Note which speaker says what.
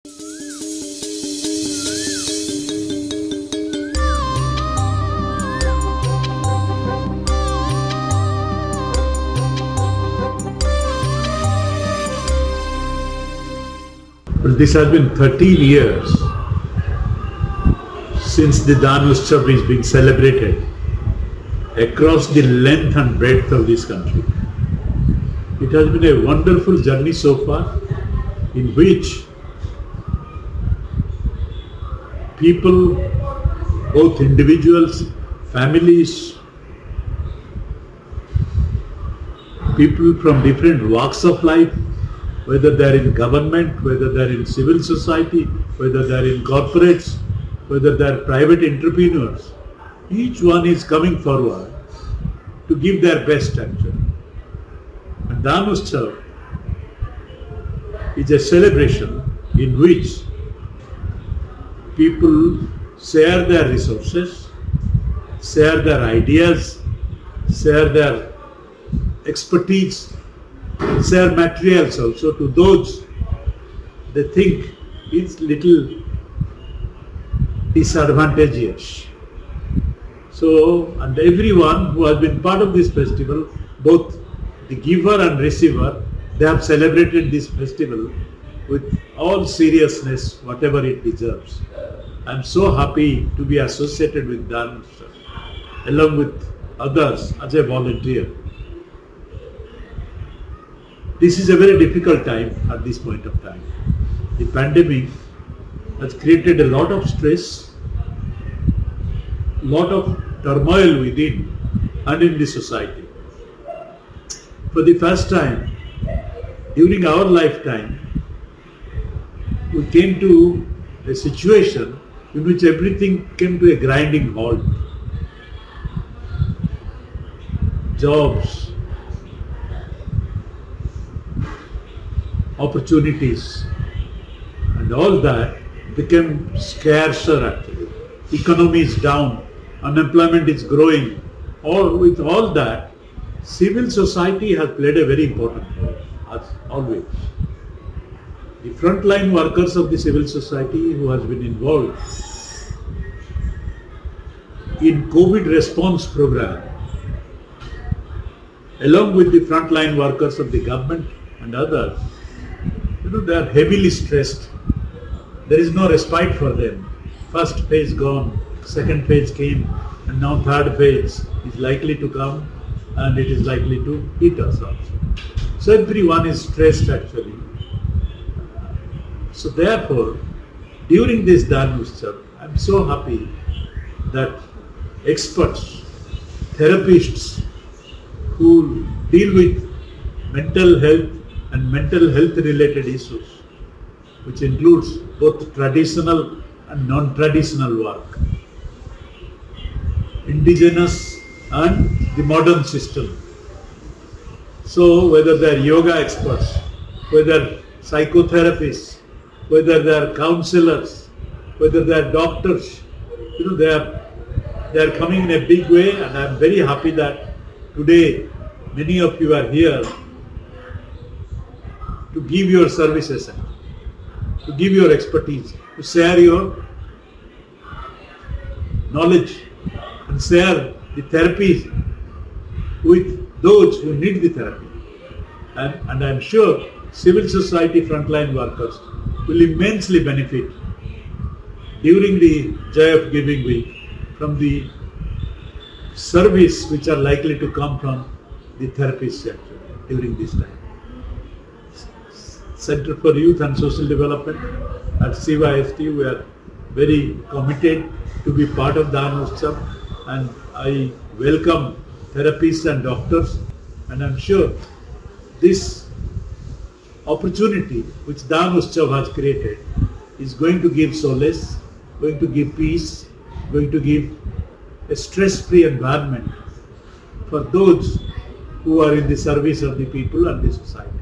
Speaker 1: Well, this has been 13 years since the Dan Utsav is being celebrated across the length and breadth of this country. It has been a wonderful journey so far, in which people, both individuals, families, people from different walks of life, whether they are in government, whether they are in civil society, whether they are in corporates, whether they are private entrepreneurs, each one is coming forward to give their best actually. And Dan Utsav is a celebration in which people share their resources, share their ideas, share their expertise, share materials also to those they think it's little disadvantageous. So, and everyone who has been part of this festival, both the giver and receiver, they have celebrated this festival with all seriousness, whatever it deserves. I am so happy to be associated with Dan Utsav, along with others as a volunteer. This is a very difficult time at this point of time. The pandemic has created a lot of stress, lot of turmoil within and in the society. For the first time during our lifetime, we came to a situation in which everything came to a grinding halt. Jobs, opportunities, and all that became scarcer actually. Economy is down, unemployment is growing. With all that, civil society has played a very important role, as always. The frontline workers of the civil society who has been involved in COVID response program, along with the frontline workers of the government and others, they are heavily stressed. There is no respite for them. First phase gone, second phase came, and now third phase is likely to come, and it is likely to hit us also. So everyone is stressed actually. So therefore, during this Dan Utsav, I am so happy that experts, therapists who deal with mental health and mental health related issues, which includes both traditional and non-traditional work, indigenous and the modern system. So whether they are yoga experts, whether psychotherapists, whether they are counselors, whether they are doctors, they are coming in a big way, and I am very happy that today many of you are here to give your services, to give your expertise, to share your knowledge and share the therapies with those who need the therapy. And I am sure civil society frontline workers will immensely benefit during the Joy of Giving Week from the service which are likely to come from the therapists actually during this time. Center for Youth and Social Development at CYST, we are very committed to be part of Dan Utsav, and I welcome therapists and doctors, and I am sure this opportunity which Dan Utsav has created is going to give solace, going to give peace, going to give a stress-free environment for those who are in the service of the people and the society.